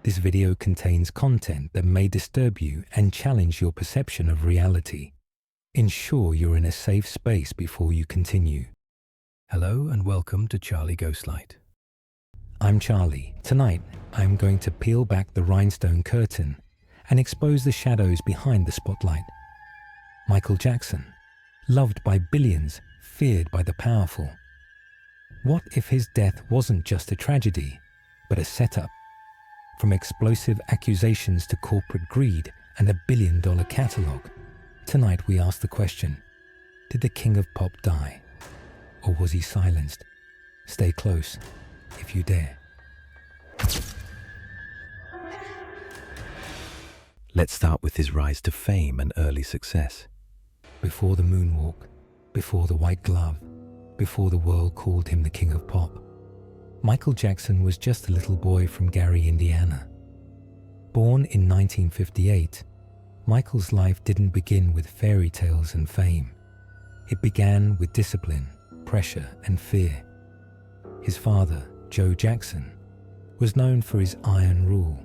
This video contains content that may disturb you and challenge your perception of reality. Ensure you're in a safe space before you continue. Hello and welcome to Charlie Ghostlight. I'm Charlie. Tonight, I'm going to peel back the rhinestone curtain and expose the shadows behind the spotlight. Michael Jackson, loved by billions, feared by the powerful. What if his death wasn't just a tragedy, but a setup? From explosive accusations to corporate greed and a billion-dollar catalog, tonight we ask the question, did the king of pop die? Or was he silenced? Stay close, if you dare. Let's start with his rise to fame and early success. Before the moonwalk, before the white glove, before the world called him the king of pop, Michael Jackson was just a little boy from Gary, Indiana. Born in 1958, Michael's life didn't begin with fairy tales and fame. It began with discipline, pressure, and fear. His father, Joe Jackson, was known for his iron rule,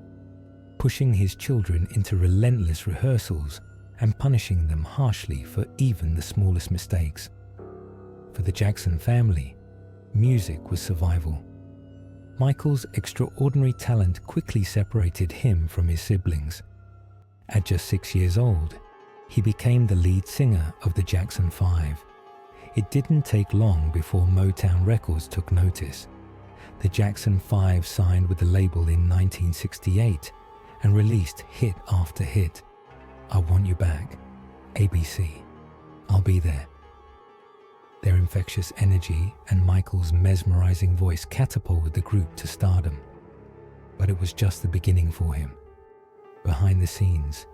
pushing his children into relentless rehearsals and punishing them harshly for even the smallest mistakes. For the Jackson family, music was survival. Michael's extraordinary talent quickly separated him from his siblings. At just 6 years old, he became the lead singer of the Jackson 5. It didn't take long before Motown Records took notice. The Jackson 5 signed with the label in 1968 and released hit after hit. I Want You Back, ABC, I'll Be There. Their infectious energy and Michael's mesmerizing voice catapulted the group to stardom. But it was just the beginning for him. Behind the scenes,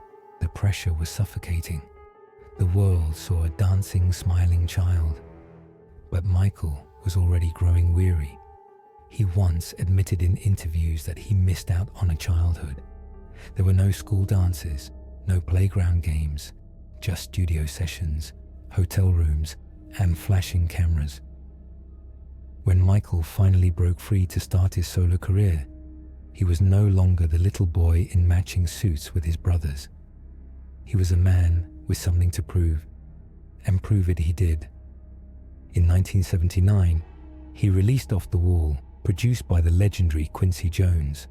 the pressure was suffocating. The world saw a dancing, smiling child. But Michael was already growing weary. He once admitted in interviews that he missed out on a childhood. There were no school dances, no playground games, just studio sessions, hotel rooms, and flashing cameras. When Michael finally broke free to start his solo career, he was no longer the little boy in matching suits with his brothers. He was a man with something to prove, and prove it he did. In 1979, he released Off the Wall, produced by the legendary Quincy Jones.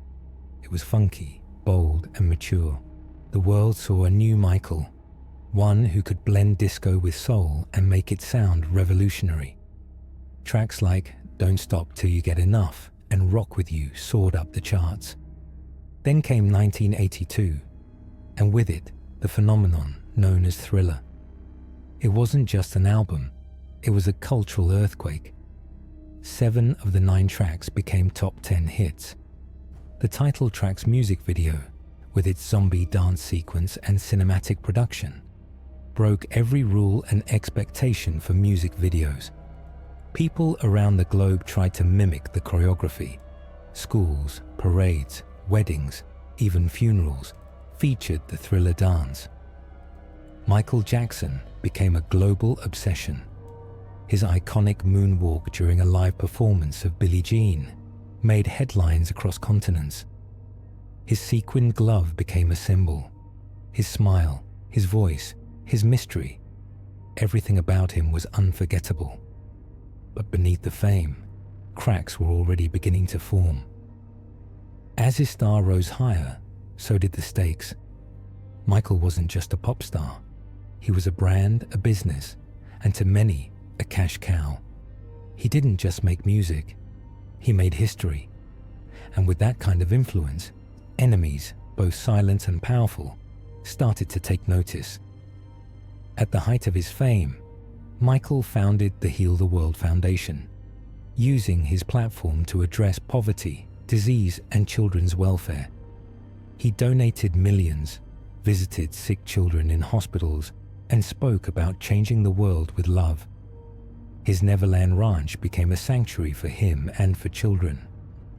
It was funky, bold, and mature. The world saw a new Michael, one who could blend disco with soul and make it sound revolutionary. Tracks like Don't Stop Till You Get Enough and Rock With You soared up the charts. Then came 1982, and with it, the phenomenon known as Thriller. It wasn't just an album, it was a cultural earthquake. 7 of the 9 tracks became top 10 hits. The title track's music video, with its zombie dance sequence and cinematic production, broke every rule and expectation for music videos. People around the globe tried to mimic the choreography. Schools, parades, weddings, even funerals featured the Thriller dance. Michael Jackson became a global obsession. His iconic moonwalk during a live performance of Billie Jean made headlines across continents. His sequined glove became a symbol. His smile, his voice, his mystery, everything about him was unforgettable. But beneath the fame, cracks were already beginning to form. As his star rose higher, so did the stakes. Michael wasn't just a pop star. He was a brand, a business, and to many, a cash cow. He didn't just make music, he made history. And with that kind of influence, enemies, both silent and powerful, started to take notice. At the height of his fame, Michael founded the Heal the World Foundation, using his platform to address poverty, disease, and children's welfare. He donated millions, visited sick children in hospitals, and spoke about changing the world with love. His Neverland Ranch became a sanctuary for him and for children,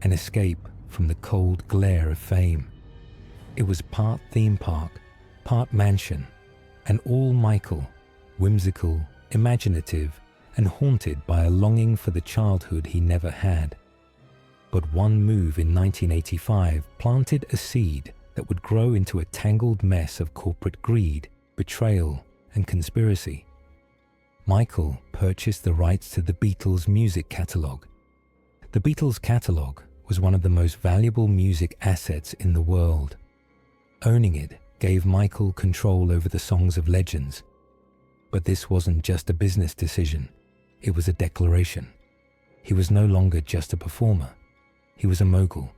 an escape from the cold glare of fame. It was part theme park, part mansion, and all Michael, whimsical, imaginative, and haunted by a longing for the childhood he never had. But one move in 1985 planted a seed that would grow into a tangled mess of corporate greed, betrayal, and conspiracy. Michael purchased the rights to the Beatles' music catalogue. The Beatles' catalogue was one of the most valuable music assets in the world. Owning it gave Michael control over the songs of legends. But this wasn't just a business decision, it was a declaration. He was no longer just a performer, he was a mogul.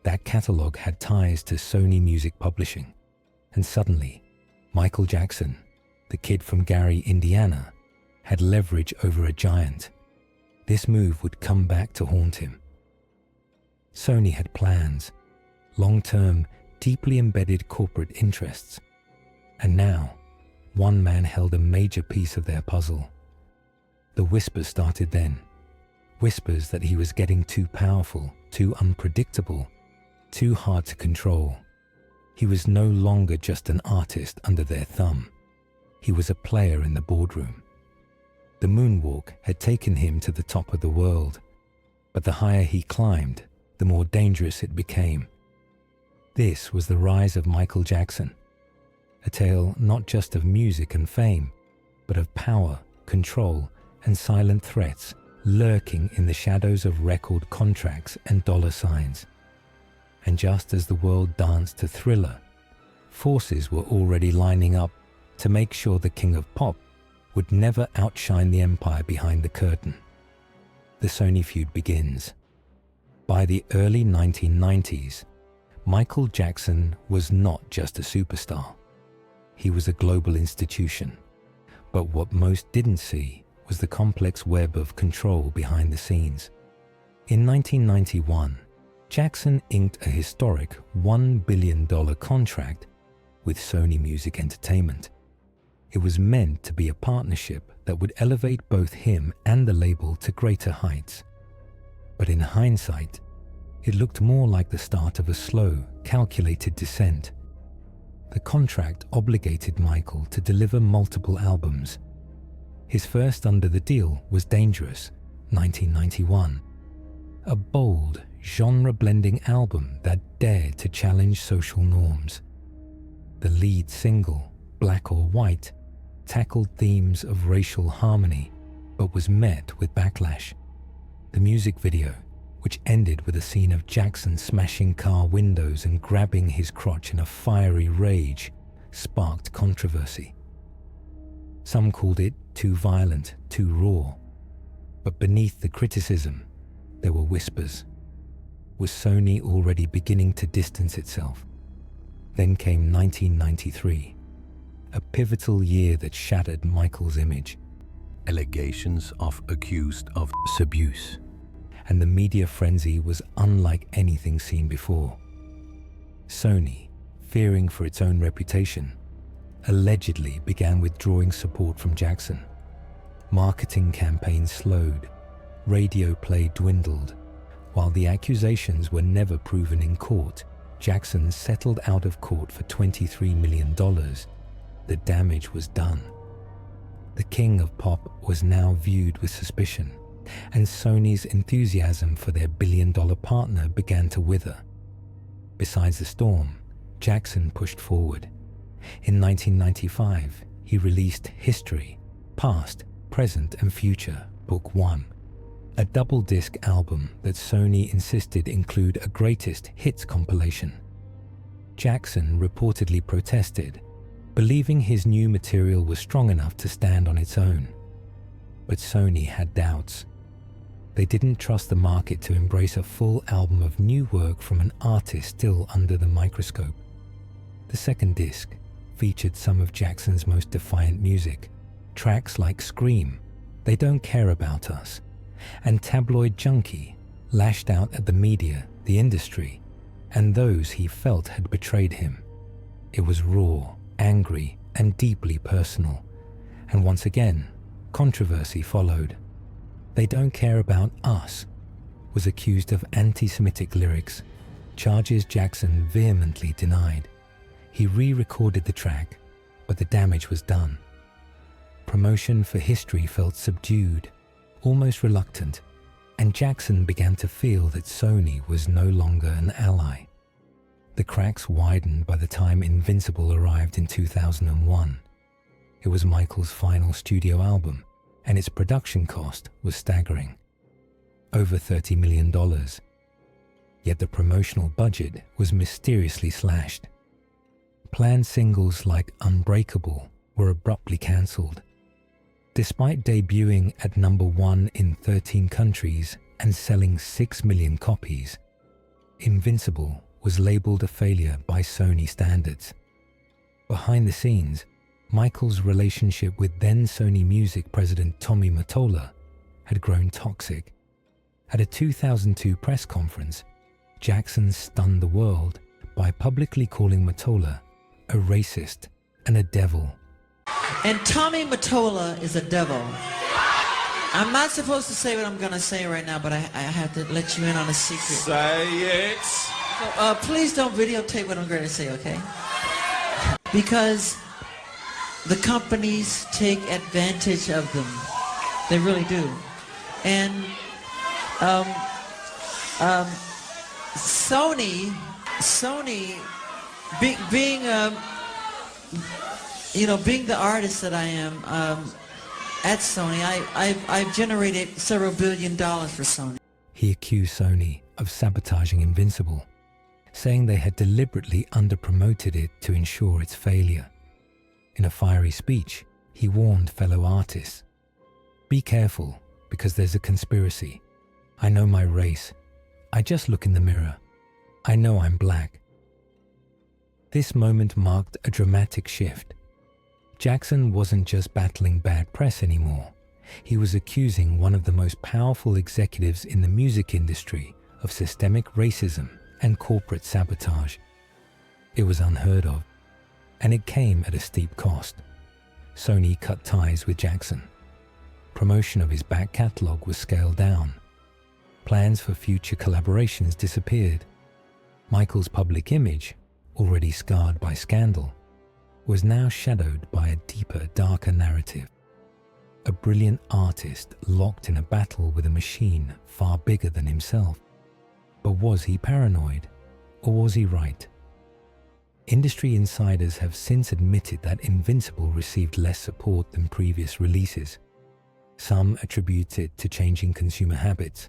That catalogue had ties to Sony Music Publishing, and suddenly, Michael Jackson, the kid from Gary, Indiana, had leverage over a giant. This move would come back to haunt him. Sony had plans, long-term, deeply embedded corporate interests, and now, one man held a major piece of their puzzle. The whispers started then. Whispers that he was getting too powerful, too unpredictable, too hard to control. He was no longer just an artist under their thumb. He was a player in the boardroom. The moonwalk had taken him to the top of the world, but the higher he climbed, the more dangerous it became. This was the rise of Michael Jackson, a tale not just of music and fame, but of power, control, and silent threats lurking in the shadows of record contracts and dollar signs. And just as the world danced to Thriller, forces were already lining up to make sure the King of Pop would never outshine the empire behind the curtain. The Sony feud begins. By the early 1990s, Michael Jackson was not just a superstar. He was a global institution. But what most didn't see was the complex web of control behind the scenes. In 1991, Jackson inked a historic $1 billion contract with Sony Music Entertainment. It was meant to be a partnership that would elevate both him and the label to greater heights. But in hindsight, it looked more like the start of a slow, calculated descent. The contract obligated Michael to deliver multiple albums. His first under the deal was Dangerous, 1991, a bold, genre-blending album that dared to challenge social norms. The lead single, Black or White, tackled themes of racial harmony, but was met with backlash. The music video, which ended with a scene of Jackson smashing car windows and grabbing his crotch in a fiery rage, sparked controversy. Some called it too violent, too raw. But beneath the criticism, there were whispers. Was Sony already beginning to distance itself? Then came 1993, a pivotal year that shattered Michael's image. Allegations of accused of abuse. And the media frenzy was unlike anything seen before. Sony, fearing for its own reputation, allegedly began withdrawing support from Jackson. Marketing campaigns slowed, radio play dwindled. While the accusations were never proven in court, Jackson settled out of court for $23 million. The damage was done. The King of Pop was now viewed with suspicion, and Sony's enthusiasm for their billion-dollar partner began to wither. Besides the storm, Jackson pushed forward. In 1995, he released History, Past, Present and Future, Book 1, a double-disc album that Sony insisted include a greatest hits compilation. Jackson reportedly protested, believing his new material was strong enough to stand on its own. But Sony had doubts. They didn't trust the market to embrace a full album of new work from an artist still under the microscope. The second disc featured some of Jackson's most defiant music, tracks like Scream, They Don't Care About Us, and Tabloid Junkie, lashed out at the media, the industry, and those he felt had betrayed him. It was raw, angry, and deeply personal, and once again, controversy followed. They Don't Care About Us was accused of anti-Semitic lyrics, charges Jackson vehemently denied. He re-recorded the track, but the damage was done. Promotion for History felt subdued, almost reluctant, and Jackson began to feel that Sony was no longer an ally. The cracks widened by the time Invincible arrived in 2001. It was Michael's final studio album, and its production cost was staggering. Over $30 million. Yet the promotional budget was mysteriously slashed. Planned singles like Unbreakable were abruptly cancelled. Despite debuting at #1 in 13 countries and selling 6 million copies, Invincible was labelled a failure by Sony standards. Behind the scenes, Michael's relationship with then Sony Music president Tommy Mottola had grown toxic. At a 2002 press conference, Jackson stunned the world by publicly calling Mottola a racist and a devil. And Tommy Mottola is a devil. I'm not supposed to say what I'm going to say right now, but I have to let you in on a secret. Say it. So, please don't videotape what I'm going to say, okay? Because the companies take advantage of them. They really do. And Sony, being the artist that I am at Sony, I've generated several $1 billion for Sony. He accused Sony of sabotaging Invincible, saying they had deliberately underpromoted it to ensure its failure. In a fiery speech, he warned fellow artists, "Be careful, because there's a conspiracy. I know my race. I just look in the mirror. I know I'm black." This moment marked a dramatic shift. Jackson wasn't just battling bad press anymore. He was accusing one of the most powerful executives in the music industry of systemic racism and corporate sabotage. It was unheard of, and it came at a steep cost. Sony cut ties with Jackson. Promotion of his back catalogue was scaled down. Plans for future collaborations disappeared. Michael's public image, already scarred by scandal, was now shadowed by a deeper, darker narrative. A brilliant artist locked in a battle with a machine far bigger than himself. But was he paranoid, or was he right? Industry insiders have since admitted that Invincible received less support than previous releases. Some attribute it to changing consumer habits.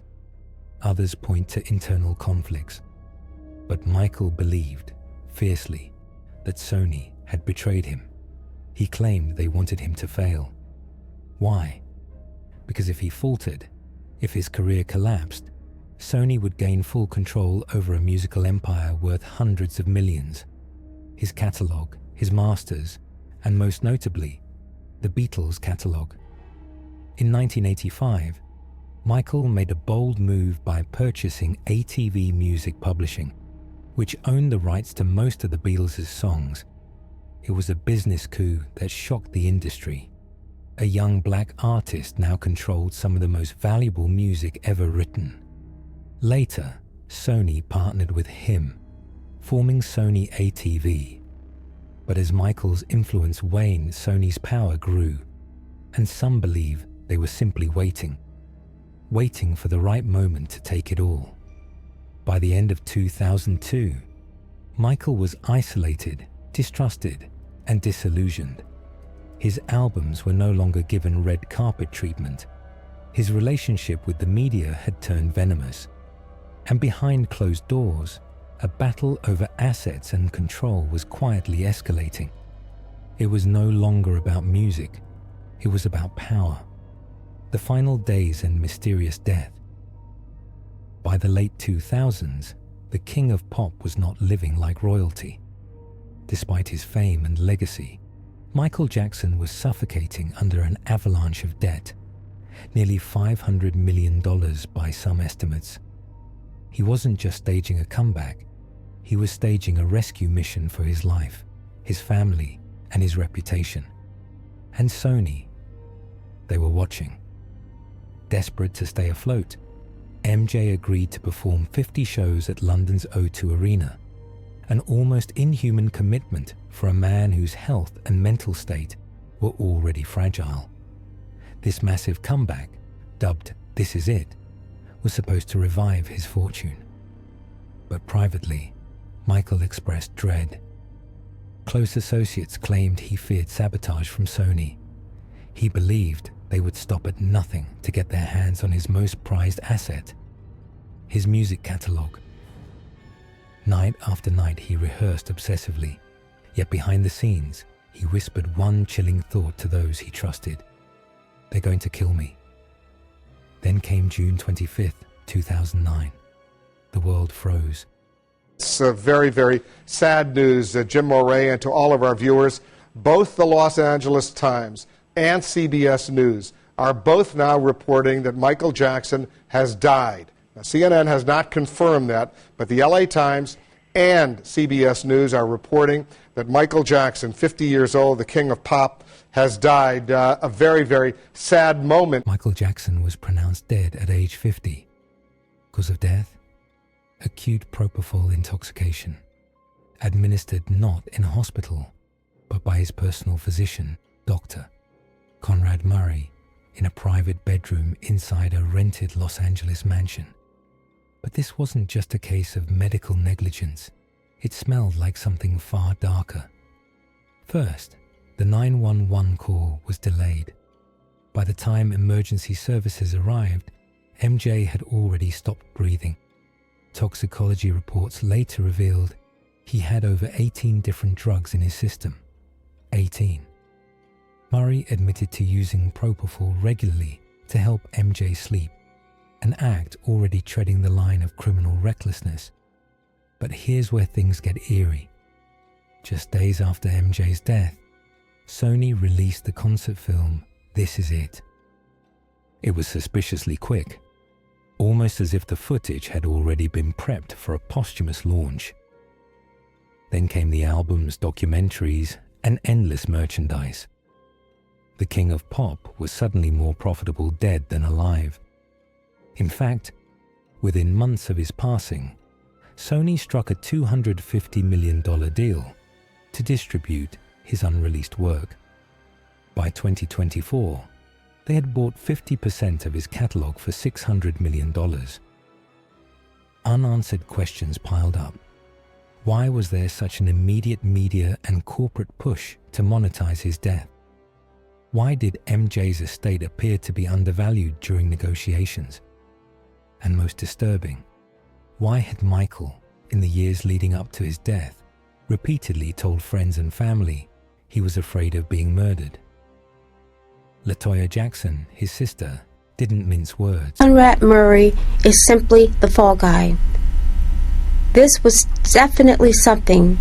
Others point to internal conflicts. But Michael believed, fiercely, that Sony had betrayed him. He claimed they wanted him to fail. Why? Because if he faltered, if his career collapsed, Sony would gain full control over a musical empire worth hundreds of millions. His catalogue, his masters, and most notably, the Beatles' catalogue. In 1985, Michael made a bold move by purchasing ATV Music Publishing, which owned the rights to most of the Beatles' songs. It was a business coup that shocked the industry. A young black artist now controlled some of the most valuable music ever written. Later, Sony partnered with him, forming Sony ATV. But as Michael's influence waned, Sony's power grew, and some believe they were simply waiting for the right moment to take it all. By the end of 2002, Michael was isolated, distrusted, and disillusioned. His albums were no longer given red carpet treatment. His relationship with the media had turned venomous. And behind closed doors, a battle over assets and control was quietly escalating. It was no longer about music. It was about power. The final days and mysterious death. By the late 2000s, the king of pop was not living like royalty. Despite his fame and legacy, Michael Jackson was suffocating under an avalanche of debt, nearly $500 million by some estimates. He wasn't just staging a comeback, he was staging a rescue mission for his life, his family, and his reputation. And Sony, they were watching. Desperate to stay afloat, MJ agreed to perform 50 shows at London's O2 Arena, an almost inhuman commitment for a man whose health and mental state were already fragile. This massive comeback, dubbed "This Is It," was supposed to revive his fortune. But privately, Michael expressed dread. Close associates claimed he feared sabotage from Sony. He believed they would stop at nothing to get their hands on his most prized asset, his music catalog. Night after night he rehearsed obsessively, yet behind the scenes he whispered one chilling thought to those he trusted. They're going to kill me. Then came June 25th, 2009. The world froze. It's very, very sad news, Jim Moret, and to all of our viewers. Both the Los Angeles Times and CBS News are both now reporting that Michael Jackson has died. Now, CNN has not confirmed that, but the LA Times and CBS News are reporting that Michael Jackson, 50 years old, the king of pop, has died. A very, very sad moment. Michael Jackson was pronounced dead at age 50. Cause of death? Acute propofol intoxication, administered not in a hospital, but by his personal physician, Dr. Conrad Murray, in a private bedroom inside a rented Los Angeles mansion. But this wasn't just a case of medical negligence. It smelled like something far darker. First, the 911 call was delayed. By the time emergency services arrived, MJ had already stopped breathing. Toxicology reports later revealed he had over 18 different drugs in his system. 18. Murray admitted to using propofol regularly to help MJ sleep, an act already treading the line of criminal recklessness. But here's where things get eerie. Just days after MJ's death, Sony released the concert film This Is It. It was suspiciously quick, almost as if the footage had already been prepped for a posthumous launch. Then came the albums, documentaries, and endless merchandise. The king of pop was suddenly more profitable dead than alive. In fact, within months of his passing, Sony struck a $250 million deal to distribute his unreleased work. By 2024, they had bought 50% of his catalog for $600 million. Unanswered questions piled up. Why was there such an immediate media and corporate push to monetize his death? Why did MJ's estate appear to be undervalued during negotiations? And most disturbing, why had Michael, in the years leading up to his death, repeatedly told friends and family he was afraid of being murdered? LaToya Jackson, his sister, didn't mince words. Conrad Murray is simply the fall guy. This was definitely something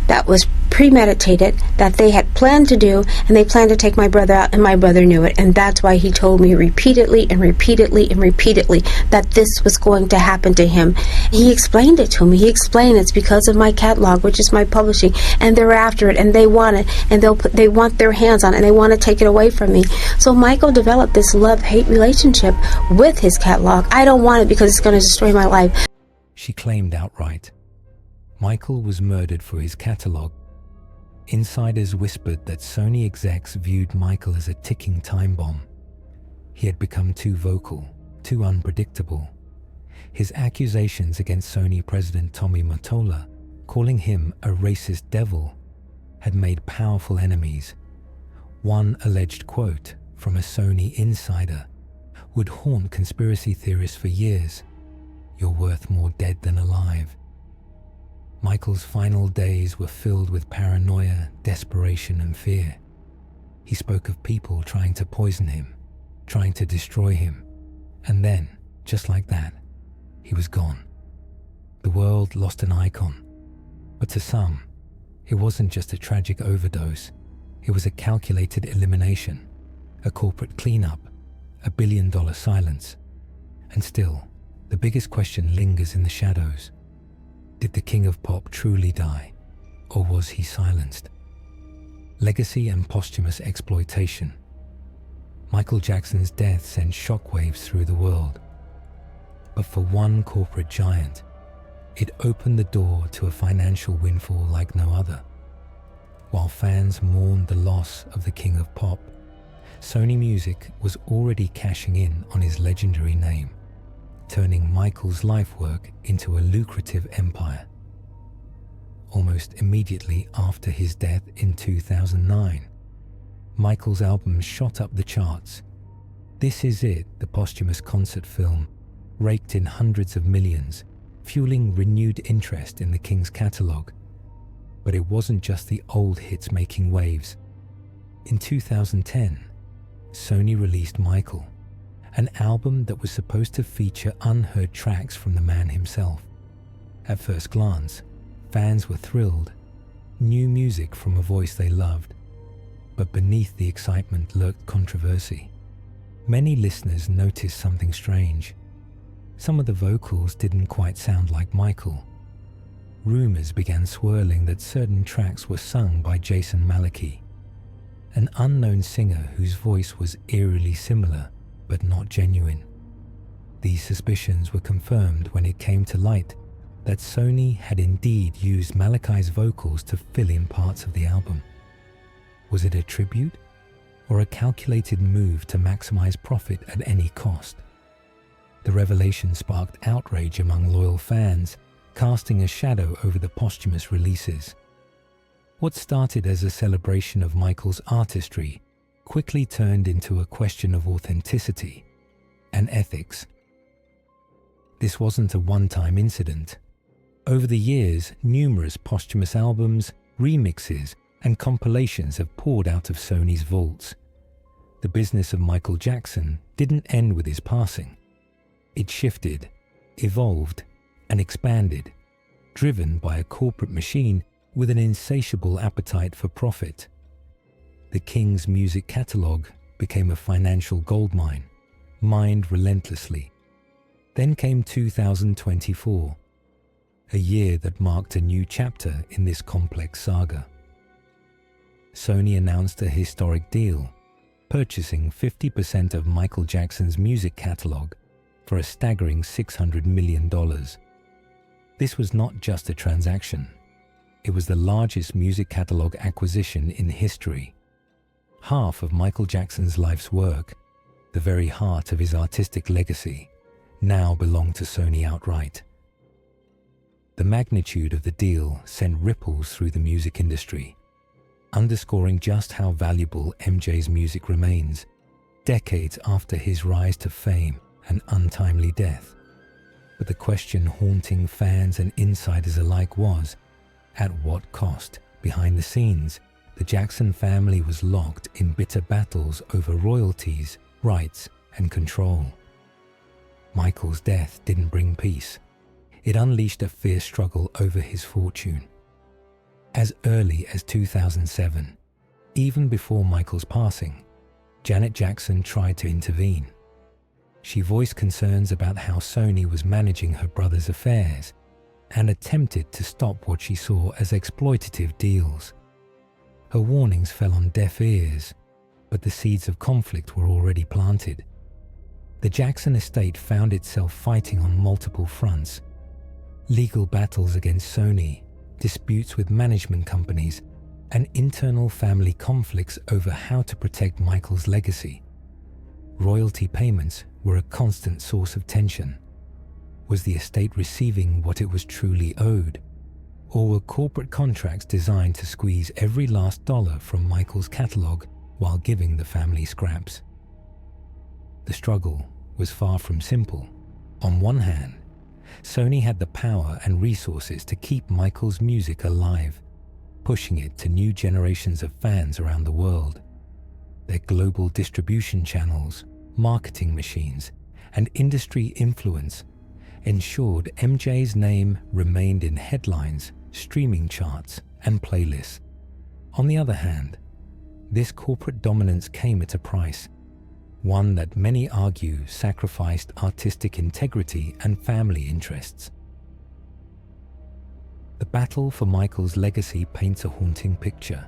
that was premeditated, that they had planned to do, and they planned to take my brother out, and my brother knew it, and that's why he told me repeatedly and repeatedly and repeatedly that this was going to happen to him. He explained it to me. He explained it's because of my catalog, which is my publishing, and they're after it, and they want it, and they want their hands on it, and they want to take it away from me. So Michael developed this love-hate relationship with his catalog. I don't want it because it's going to destroy my life. She claimed outright. Michael was murdered for his catalog. Insiders whispered that Sony execs viewed Michael as a ticking time bomb. He had become too vocal, too unpredictable. His accusations against Sony president Tommy Mottola, calling him a racist devil, had made powerful enemies. One alleged quote from a Sony insider would haunt conspiracy theorists for years. "You're worth more dead than alive." Michael's final days were filled with paranoia, desperation, and fear. He spoke of people trying to poison him, trying to destroy him, and then, just like that, he was gone. The world lost an icon, but to some, it wasn't just a tragic overdose. It was a calculated elimination, a corporate cleanup, a billion-dollar silence. And still, the biggest question lingers in the shadows. Did the king of pop truly die, or was he silenced? Legacy and posthumous exploitation. Michael Jackson's death sent shockwaves through the world. But for one corporate giant, it opened the door to a financial windfall like no other. While fans mourned the loss of the king of pop, Sony Music was already cashing in on his legendary name. turning Michael's life work into a lucrative empire. Almost immediately after his death in 2009, Michael's album shot up the charts. This Is It, the posthumous concert film, raked in hundreds of millions, fueling renewed interest in the King's catalogue. But it wasn't just the old hits making waves. In 2010, Sony released Michael, an album that was supposed to feature unheard tracks from the man himself. At first glance, fans were thrilled. New music from a voice they loved. But beneath the excitement lurked controversy. Many listeners noticed something strange. Some of the vocals didn't quite sound like Michael. Rumors began swirling that certain tracks were sung by Jason Maliki, an unknown singer whose voice was eerily similar but not genuine. These suspicions were confirmed when it came to light that Sony had indeed used Malachi's vocals to fill in parts of the album. Was it a tribute or a calculated move to maximize profit at any cost? The revelation sparked outrage among loyal fans, casting a shadow over the posthumous releases. What started as a celebration of Michael's artistry quickly turned into a question of authenticity and ethics. This wasn't a one-time incident. Over the years, numerous posthumous albums, remixes, and compilations have poured out of Sony's vaults. The business of Michael Jackson didn't end with his passing. It shifted, evolved, and expanded, driven by a corporate machine with an insatiable appetite for profit. The King's music catalogue became a financial goldmine, mined relentlessly. Then came 2024, a year that marked a new chapter in this complex saga. Sony announced a historic deal, purchasing 50% of Michael Jackson's music catalogue for a staggering $600 million. This was not just a transaction. It was the largest music catalogue acquisition in history. Half of Michael Jackson's life's work, the very heart of his artistic legacy, now belonged to Sony outright. The magnitude of the deal sent ripples through the music industry, underscoring just how valuable MJ's music remains, decades after his rise to fame and untimely death. But the question haunting fans and insiders alike was, at what cost? Behind the scenes, the Jackson family was locked in bitter battles over royalties, rights, and control. Michael's death didn't bring peace. It unleashed a fierce struggle over his fortune. As early as 2007, even before Michael's passing, Janet Jackson tried to intervene. She voiced concerns about how Sony was managing her brother's affairs and attempted to stop what she saw as exploitative deals. Her warnings fell on deaf ears, but the seeds of conflict were already planted. The Jackson estate found itself fighting on multiple fronts: legal battles against Sony, disputes with management companies, and internal family conflicts over how to protect Michael's legacy. Royalty payments were a constant source of tension. Was the estate receiving what it was truly owed? Or were corporate contracts designed to squeeze every last dollar from Michael's catalogue while giving the family scraps? The struggle was far from simple. On one hand, Sony had the power and resources to keep Michael's music alive, pushing it to new generations of fans around the world. Their global distribution channels, marketing machines, and industry influence ensured MJ's name remained in headlines, streaming charts, and playlists. On the other hand, this corporate dominance came at a price, one that many argue sacrificed artistic integrity and family interests. The battle for Michael's legacy paints a haunting picture.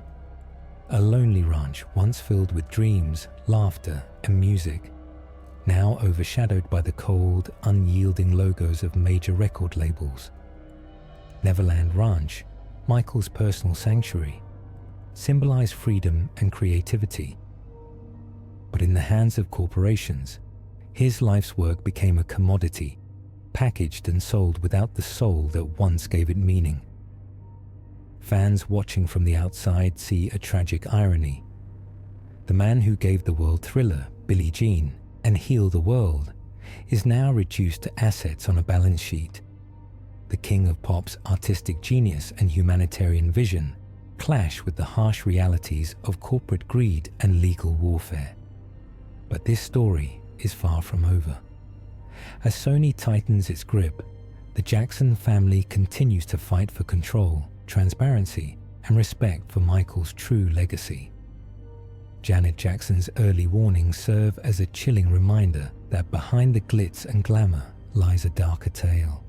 A lonely ranch once filled with dreams, laughter, and music, now overshadowed by the cold, unyielding logos of major record labels. Neverland Ranch, Michael's personal sanctuary, symbolized freedom and creativity. But in the hands of corporations, his life's work became a commodity, packaged and sold without the soul that once gave it meaning. Fans watching from the outside see a tragic irony. The man who gave the world Thriller, Billie Jean, and Heal the World is now reduced to assets on a balance sheet. The king of pop's artistic genius and humanitarian vision clash with the harsh realities of corporate greed and legal warfare. But this story is far from over. As Sony tightens its grip, the Jackson family continues to fight for control, transparency, and respect for Michael's true legacy. Janet Jackson's early warnings serve as a chilling reminder that behind the glitz and glamour lies a darker tale,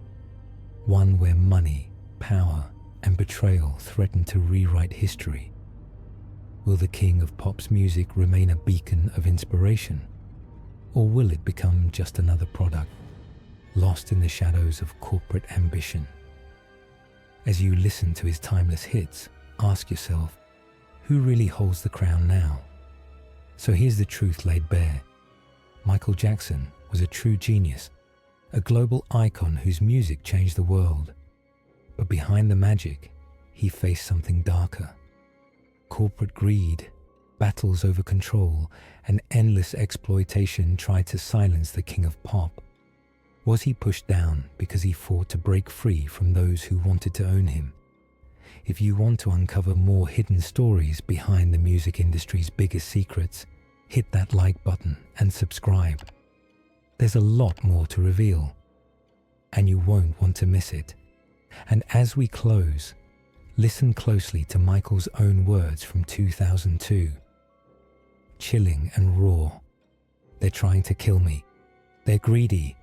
one where money, power, and betrayal threaten to rewrite history. Will the king of pop's music remain a beacon of inspiration, or will it become just another product, lost in the shadows of corporate ambition? As you listen to his timeless hits, ask yourself, who really holds the crown now? So here's the truth laid bare. Michael Jackson was a true genius, a global icon whose music changed the world. But behind the magic, he faced something darker. Corporate greed, battles over control, and endless exploitation tried to silence the king of pop. Was he pushed down because he fought to break free from those who wanted to own him? If you want to uncover more hidden stories behind the music industry's biggest secrets, hit that like button and subscribe. There's a lot more to reveal, and you won't want to miss it. And as we close, listen closely to Michael's own words from 2002. Chilling and raw. They're trying to kill me. They're greedy.